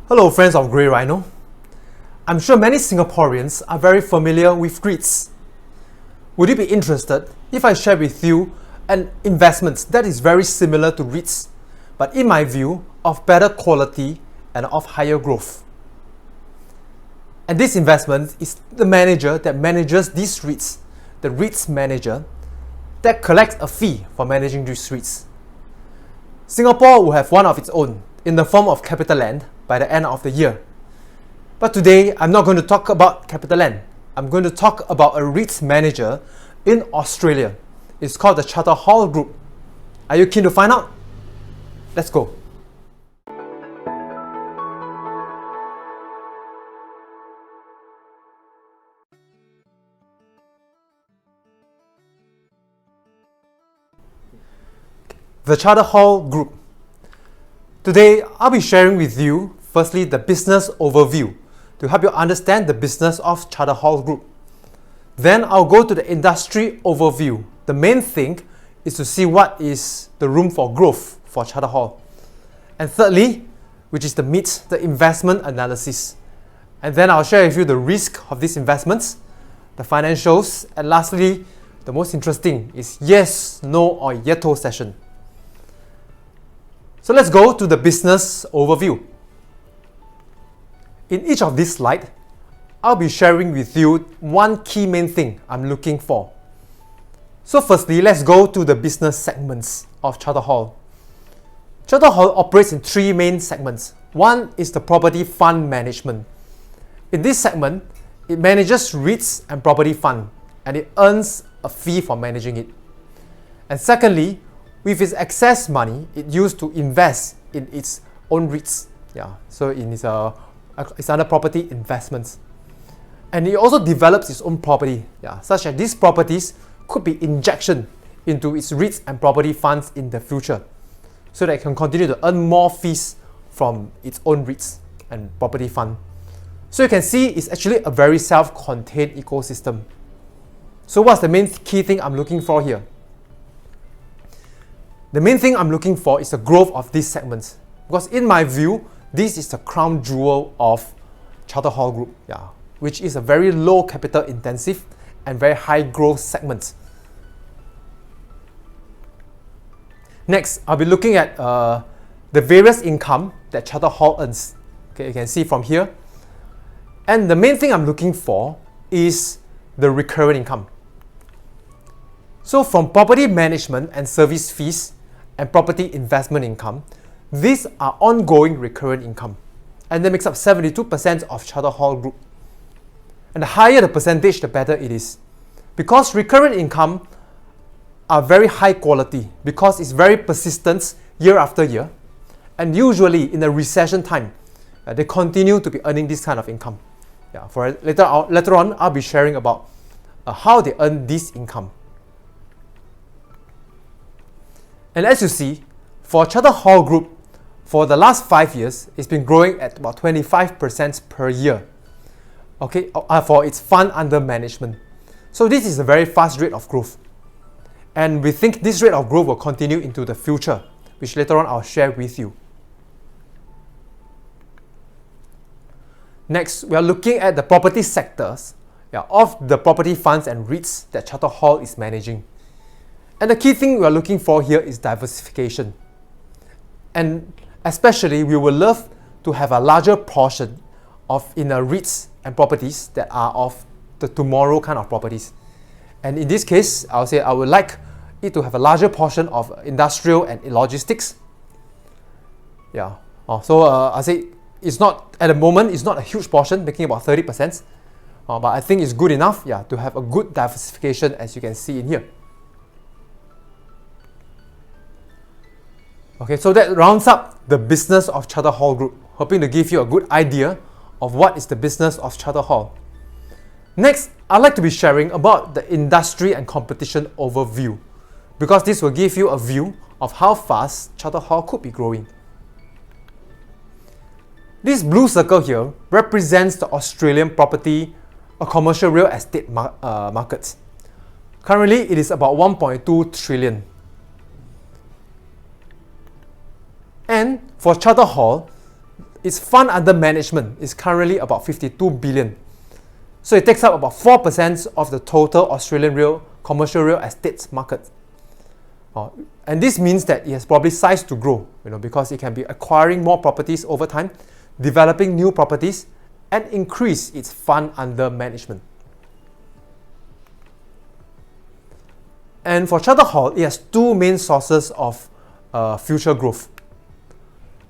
Hello friends of Grey Rhino. I'm sure many Singaporeans are very familiar with REITs. Would you be interested if I share with you an investment that is very similar to REITs, but in my view, of better quality and of higher growth? And this investment is the manager that manages these REITs, the REITs manager that collects a fee for managing these REITs. Singapore will have one of its own in the form of CapitaLand by the end of the year. But today, I'm not going to talk about CapitaLand. I'm going to talk about a REITs manager in Australia. It's called the Charter Hall Group. Are you keen to find out? Let's go. The Charter Hall Group. Today, I'll be sharing with you, firstly, the business overview to help you understand the business of Charter Hall Group. Then I'll go to the industry overview. The main thing is to see what is the room for growth for Charter Hall. And thirdly, which is the meat, the investment analysis. And then I'll share with you the risk of these investments, the financials, and lastly, the most interesting is yes, no, or yeto session. So let's go to the business overview. In each of these slides, I'll be sharing with you one key main thing I'm looking for. So firstly, let's go to the business segments of Charter Hall. Charter Hall operates in three main segments. One is the property fund management. In this segment, it manages REITs and property fund, and it earns a fee for managing it. And secondly, with its excess money, it used to invest in its own REITs. So it's under property investments. And it also develops its own property, such that these properties could be injection into its REITs and property funds in the future, so that it can continue to earn more fees from its own REITs and property fund. So you can see it's actually a very self-contained ecosystem. So what's the main key thing I'm looking for here? The main thing I'm looking for is the growth of these segments, because in my view, this is the crown jewel of Charter Hall Group, which is a very low capital intensive and very high growth segment. Next, I'll be looking at the various income that Charter Hall earns. Okay, you can see from here. And the main thing I'm looking for is the recurrent income. So from property management and service fees and property investment income, these are ongoing recurrent income, and that makes up 72% of Charter Hall Group. And the higher the percentage, the better it is, because recurrent income are very high quality, because it's very persistent year after year, and usually in a recession time, they continue to be earning this kind of income. Later on, I'll be sharing about how they earn this income. And as you see, for Charter Hall Group, for the last 5 years, it's been growing at about 25% per year, for its fund under management. So this is a very fast rate of growth. And we think this rate of growth will continue into the future, which later on I'll share with you. Next, we are looking at the property sectors of the property funds and REITs that Charter Hall is managing. And the key thing we are looking for here is diversification. And especially, we would love to have a larger portion in the REITs and properties that are of the tomorrow kind of properties. And in this case, I'll say I would like it to have a larger portion of industrial and logistics. I'll say it's not, at the moment, it's not a huge portion, making about 30%. But I think it's good enough to have a good diversification, as you can see in here. Okay, so that rounds up the business of Charter Hall Group, hoping to give you a good idea of what is the business of Charter Hall. Next, I'd like to be sharing about the industry and competition overview, because this will give you a view of how fast Charter Hall could be growing. This blue circle here represents the Australian property or commercial real estate markets. Currently, it is about 1.2 trillion. And for Charter Hall, its fund under management is currently about 52 billion. So it takes up about 4% of the total Australian commercial real estate market. And this means that it has probably sized to grow, because it can be acquiring more properties over time, developing new properties, and increase its fund under management. And for Charter Hall, it has two main sources of future growth.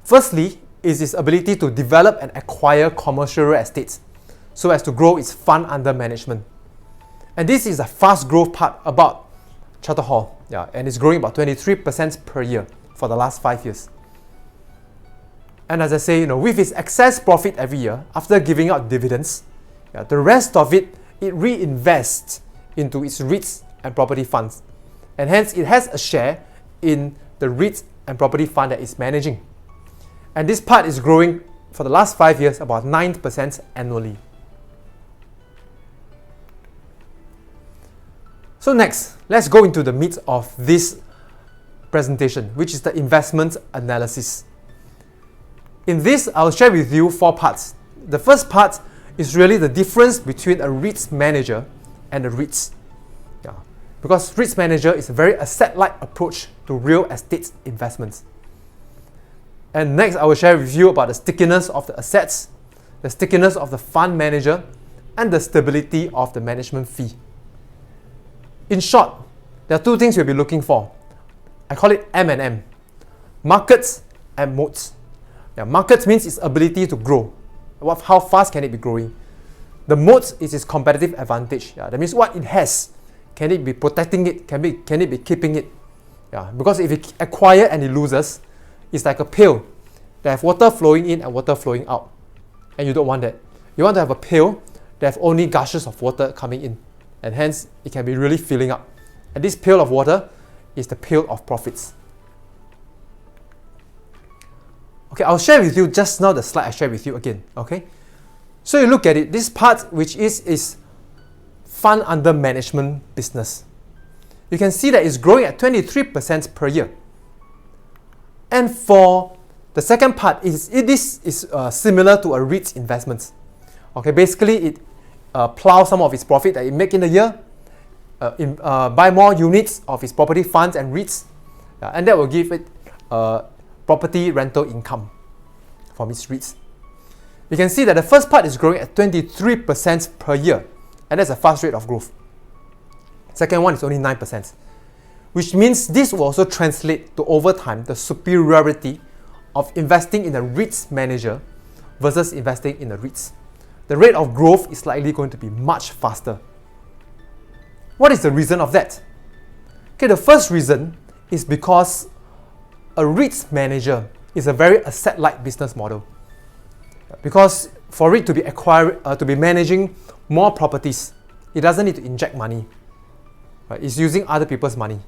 Firstly, is its ability to develop and acquire commercial real estates so as to grow its fund under management. And this is a fast growth part about Charter Hall, and it's growing about 23% per year for the last 5 years. And as I say, with its excess profit every year, after giving out dividends, the rest of it reinvests into its REITs and property funds. And hence, it has a share in the REITs and property fund that it's managing. And this part is growing for the last 5 years about 9% annually. So next, let's go into the meat of this presentation, which is the investment analysis. In this, I'll share with you 4 parts. The first part is really the difference between a REITs manager and a REITs. Because REITs manager is a very asset-like approach to real estate investments. And next, I will share with you about the stickiness of the assets, the stickiness of the fund manager, and the stability of the management fee. In short, there are 2 things you'll be looking for. I call it M&M, markets and moats. Markets means its ability to grow. How fast can it be growing? The moats is its competitive advantage. That means what it has. Can it be protecting it? Can it be keeping it? Because if it acquires and it loses, it's like a pail. They have water flowing in and water flowing out. And you don't want that. You want to have a pail that have only gushes of water coming in. And hence, it can be really filling up. And this pail of water is the pail of profits. Okay, I'll share with you just now the slide I shared with you again. Okay, so you look at it. This part, which is fund under management business, you can see that it's growing at 23% per year. And for the second part, this is similar to a REITs investments. Okay, basically it plow some of its profit that it make in the year, buy more units of its property funds and REITs, and that will give it property rental income from its REITs. You can see that the first part is growing at 23% per year, and that's a fast rate of growth. Second one is only 9%, which means this will also translate to over time the superiority of investing in a REITs manager versus investing in a REITs. The rate of growth is likely going to be much faster. What is the reason of that? Okay, the first reason is because a REITs manager is a very asset-like business model. Because for it to be managing more properties, it doesn't need to inject money. Right? It's using other people's money.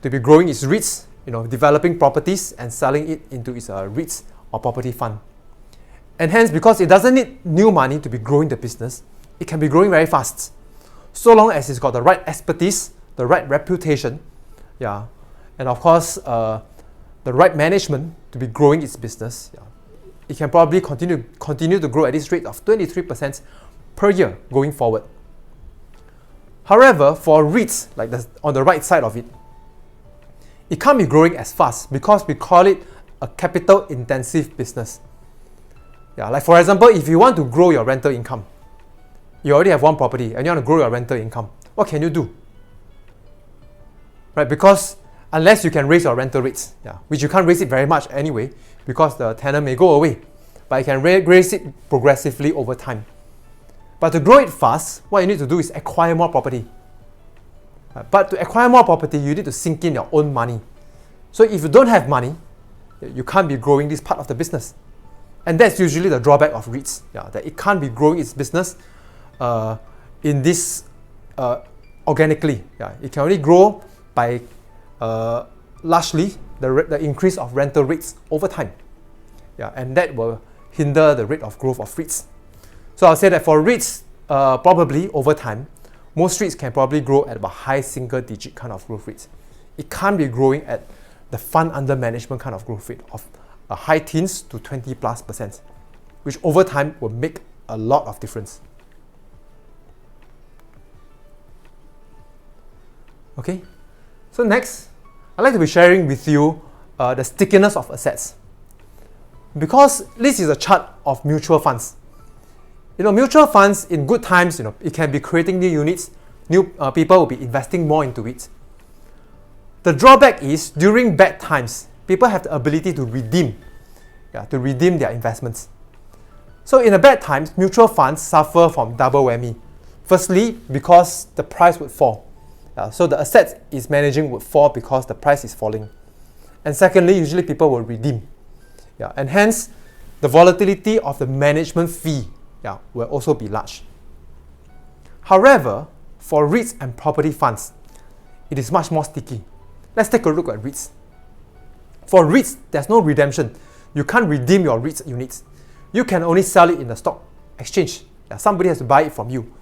To be growing its REITs, developing properties and selling it into its REITs or property fund. And hence, because it doesn't need new money to be growing the business, it can be growing very fast. So long as it's got the right expertise, the right reputation, and of course, the right management to be growing its business, it can probably continue to grow at this rate of 23% per year going forward. However, for REITs, like on the right side of it, it can't be growing as fast because we call it a capital-intensive business. Like for example, if you want to grow your rental income, you already have one property and you want to grow your rental income, what can you do? Right, because unless you can raise your rental rates, which you can't raise it very much anyway, because the tenant may go away, but you can raise it progressively over time. But to grow it fast, what you need to do is acquire more property. But to acquire more property, you need to sink in your own money. So if you don't have money, you can't be growing this part of the business. And that's usually the drawback of REITs, that it can't be growing its business in this organically. It can only grow by largely the increase of rental rates over time. And that will hinder the rate of growth of REITs. So I'll say that for REITs, probably over time, most REITs can probably grow at about high single-digit kind of growth rates. It can't be growing at the fund under management kind of growth rate of a high teens to 20+%, which over time will make a lot of difference. Okay, so next, I'd like to be sharing with you the stickiness of assets. Because this is a chart of mutual funds. Mutual funds in good times, it can be creating new units, new people will be investing more into it. The drawback is during bad times, people have the ability to redeem their investments. So in a bad times, mutual funds suffer from double whammy. Firstly, because the price would fall. So the assets is managing would fall because the price is falling. And secondly, usually people will redeem. And hence, the volatility of the management fee will also be large. However, for REITs and property funds, it is much more sticky. Let's take a look at REITs. For REITs, there's no redemption. You can't redeem your REITs units. You can only sell it in the stock exchange. Somebody has to buy it from you.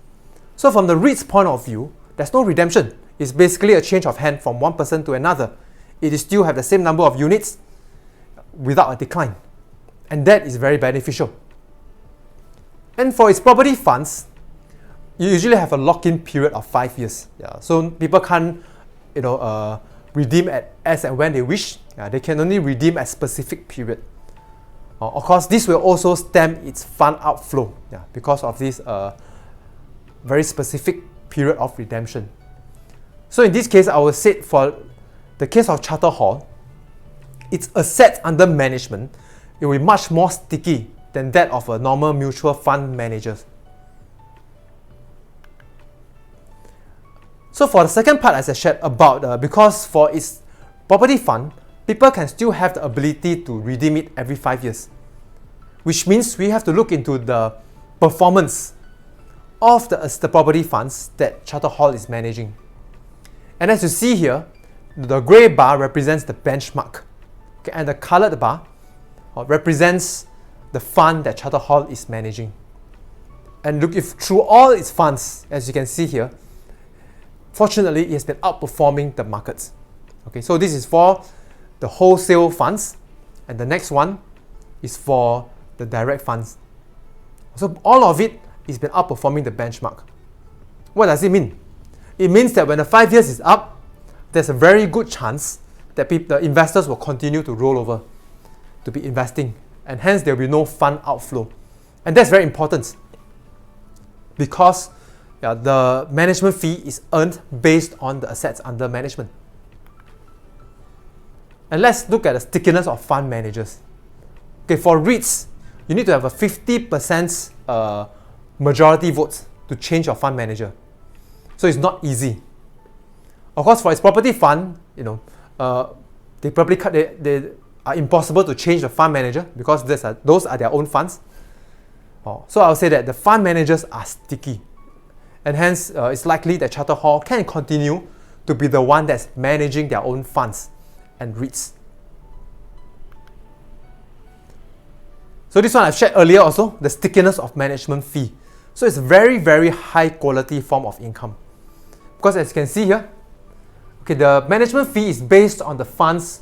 So from the REITs point of view, there's no redemption. It's basically a change of hand from one person to another. It is still have the same number of units without a decline. And that is very beneficial. And for its property funds, you usually have a lock-in period of 5 years. So people can't redeem as and when they wish. They can only redeem at specific period. Of course, this will also stem its fund outflow because of this very specific period of redemption. So in this case, I would say for the case of Charter Hall, its assets under management, it will be much more sticky than that of a normal mutual fund manager. So for the second part, as I shared about, because for its property fund, people can still have the ability to redeem it every 5 years, which means we have to look into the performance of the property funds that Charter Hall is managing. And as you see here, the grey bar represents the benchmark, and the coloured bar represents the fund that Charter Hall is managing. And look, if through all its funds, as you can see here, fortunately, it has been outperforming the markets. Okay, so this is for the wholesale funds, and the next one is for the direct funds. So all of it has been outperforming the benchmark. What does it mean? It means that when the 5 years is up, there's a very good chance that the investors will continue to roll over to be investing, and hence there will be no fund outflow. And that's very important because the management fee is earned based on the assets under management. And let's look at the stickiness of fund managers. Okay, for REITs, you need to have a 50% majority votes to change your fund manager. So it's not easy. Of course, for its property fund, they are impossible to change the fund manager because those are their own funds. So I'll say that the fund managers are sticky. And hence, it's likely that Charter Hall can continue to be the one that's managing their own funds and REITs. So this one I've shared earlier also, the stickiness of management fee. So it's a very, very high quality form of income. Because as you can see here, okay, the management fee is based on the fund's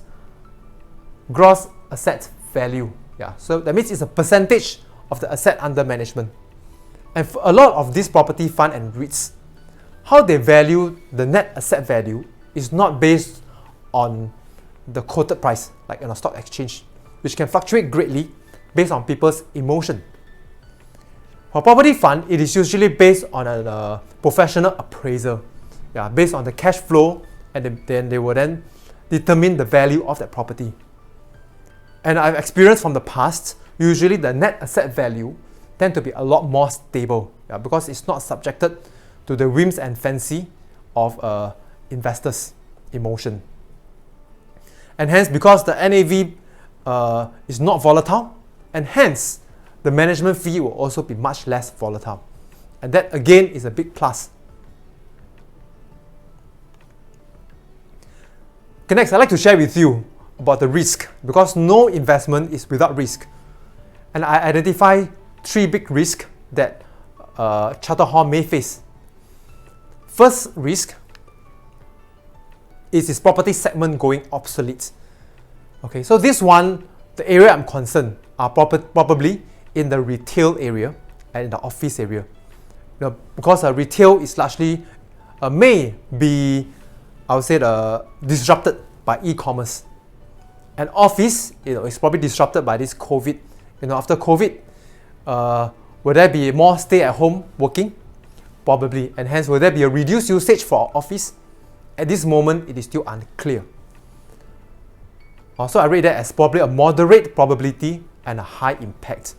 gross asset value. So that means it's a percentage of the asset under management. And for a lot of this property fund and REITs, how they value the net asset value is not based on the quoted price, like in a stock exchange, which can fluctuate greatly based on people's emotion. For property fund, it is usually based on a professional appraiser, based on the cash flow, and then they will then determine the value of that property. And I've experienced from the past, usually the net asset value tend to be a lot more stable, because it's not subjected to the whims and fancy of investors' emotion. And hence, because the NAV is not volatile, and hence the management fee will also be much less volatile. And that again is a big plus. Okay, next I'd like to share with you about the risk, because no investment is without risk. And I identify 3 big risks that Charter Hall may face. First risk is its property segment going obsolete. Okay, so this one the area I'm concerned are probably in the retail area and in the office area. Because retail is largely may be, I would say, disrupted by e-commerce, and office, is probably disrupted by this COVID. After COVID, will there be more stay-at-home working? Probably, and hence will there be a reduced usage for office? At this moment, it is still unclear. So I rate that as probably a moderate probability and a high impact.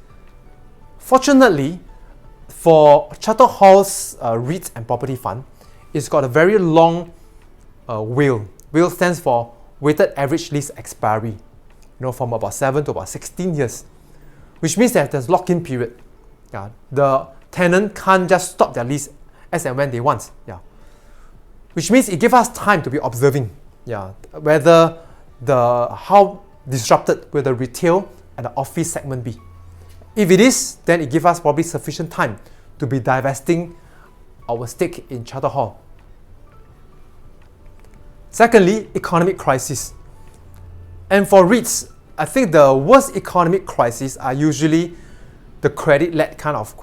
Fortunately, for Charter Hall's REIT and property fund, it's got a very long WALE. WALE stands for weighted average lease expiry, from about 7 to about 16 years, which means that there's lock-in period. The tenant can't just stop their lease as and when they want. Which means it gives us time to be observing whether how disrupted will the retail and the office segment be. If it is, then it gives us probably sufficient time to be divesting our stake in Charter Hall. Secondly, economic crisis. And for REITs, I think the worst economic crises are usually the credit-led kind of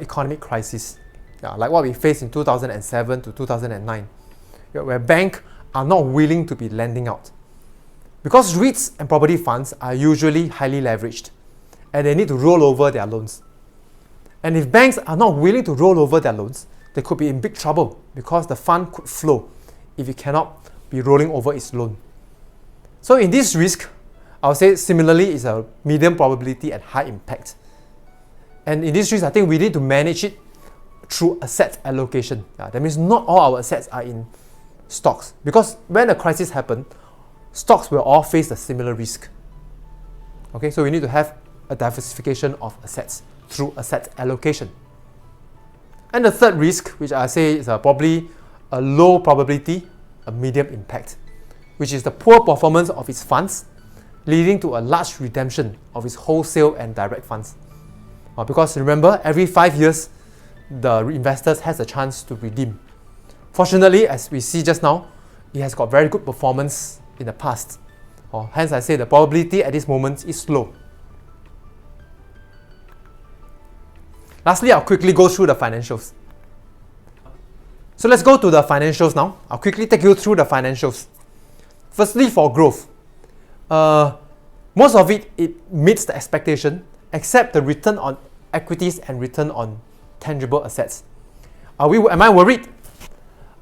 economic crisis, like what we faced in 2007 to 2009, where banks are not willing to be lending out. Because REITs and property funds are usually highly leveraged, and they need to roll over their loans. And if banks are not willing to roll over their loans, they could be in big trouble because the fund could flow if it cannot be rolling over its loan. So in this risk, I would say similarly is a medium probability and high impact. And in this risk, I think we need to manage it through asset allocation. That means not all our assets are in stocks, because when a crisis happens, stocks will all face a similar risk. Okay, so we need to have a diversification of assets through asset allocation. And the third risk, which I say is probably a low probability, a medium impact, which is the poor performance of its funds, leading to a large redemption of its wholesale and direct funds. Because remember, every 5 years, the investors has a chance to redeem. Fortunately, as we see just now, it has got very good performance in the past. Hence, I say the probability at this moment is low. Lastly, I'll quickly go through the financials. So let's go to the financials now. I'll quickly take you through the financials. Firstly, for growth, most of it meets the expectation, except the return on equities and return on tangible assets. Am I worried?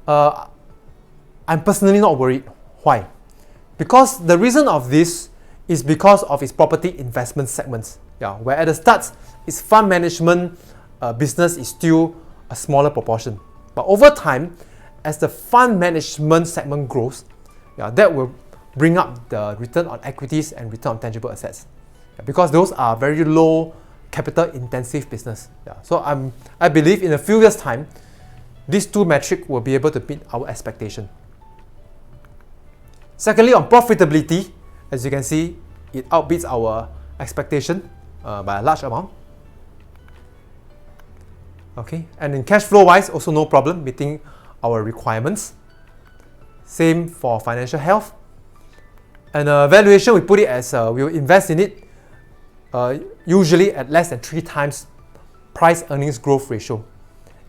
I'm personally not worried. Why? Because the reason of this is because of its property investment segments. Where at the start, its fund management business is still a smaller proportion. But over time, as the fund management segment grows, that will bring up the return on equities and return on tangible assets. Because those are very low capital intensive business. So I believe in a few years' time, these two metrics will be able to meet our expectation. Secondly, on profitability, as you can see, it outbeats our expectation by a large amount. Okay, and in cash flow wise, also no problem meeting our requirements. Same for financial health. And valuation, we put it as we will invest in it usually at less than 3 times price earnings growth ratio.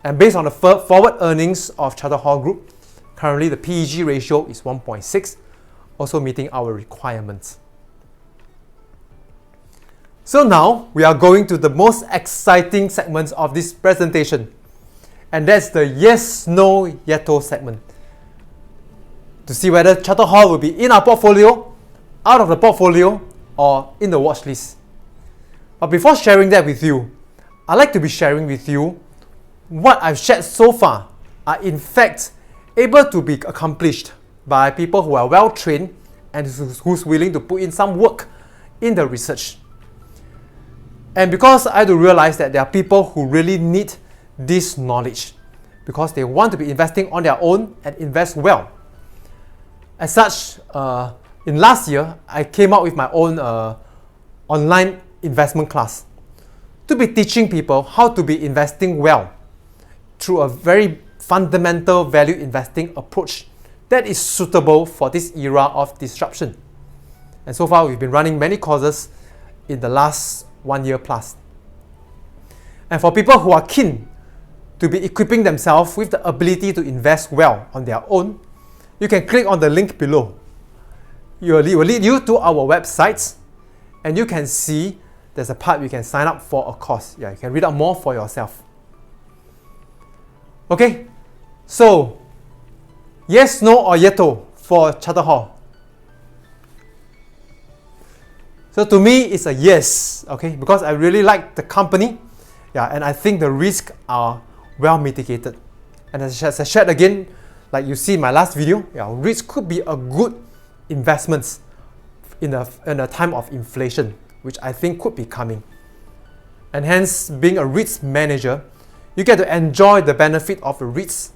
And based on the forward earnings of Charter Hall Group, currently the PEG ratio is 1.6, also meeting our requirements. So now we are going to the most exciting segments of this presentation, and that's the yes, no, yeto segment. To see whether Charter Hall will be in our portfolio, out of the portfolio, or in the watch list. But before sharing that with you, I'd like to be sharing with you what I've shared so far are in fact able to be accomplished by people who are well trained and who's willing to put in some work in the research. And because I do realize that there are people who really need this knowledge because they want to be investing on their own and invest well. As such, in last year, I came out with my own online investment class to be teaching people how to be investing well through a very fundamental value investing approach that is suitable for this era of disruption. And so far, we've been running many courses in the last 1 year plus. And for people who are keen to be equipping themselves with the ability to invest well on their own, you can click on the link below. It will lead you to our websites, and you can see there's a part you can sign up for a course. Yeah, you can read out more for yourself. Okay, so yes, no, or yeto for Charter Hall. So to me, it's a yes, okay, because I really like the company, yeah, and I think the risks are well mitigated. And as I shared again, like you see in my last video, yeah, REITs could be a good investments in a time of inflation, which I think could be coming. And hence, being a REITs manager, you get to enjoy the benefit of the REITs,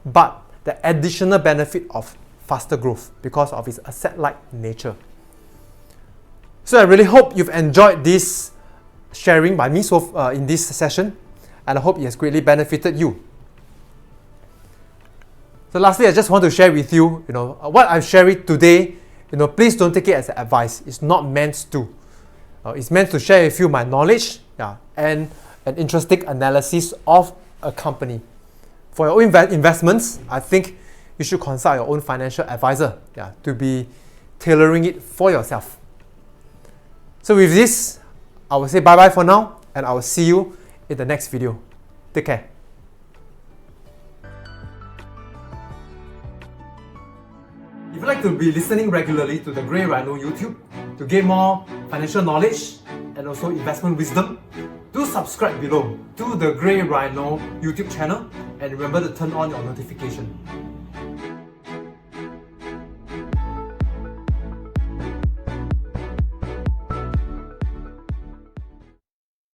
but the additional benefit of faster growth because of its asset-like nature. So I really hope you've enjoyed this sharing by me in this session, and I hope it has greatly benefited you. So lastly, I just want to share with you, what I'm sharing today, please don't take it as advice. It's not meant to. It's meant to share with you my knowledge, and an interesting analysis of a company. For your own investments, I think you should consult your own financial advisor, to be tailoring it for yourself. So with this, I will say bye-bye for now, and I will see you in the next video. Take care. If you'd like to be listening regularly to the Grey Rhino YouTube to gain more financial knowledge and also investment wisdom, do subscribe below to the Grey Rhino YouTube channel, and remember to turn on your notification.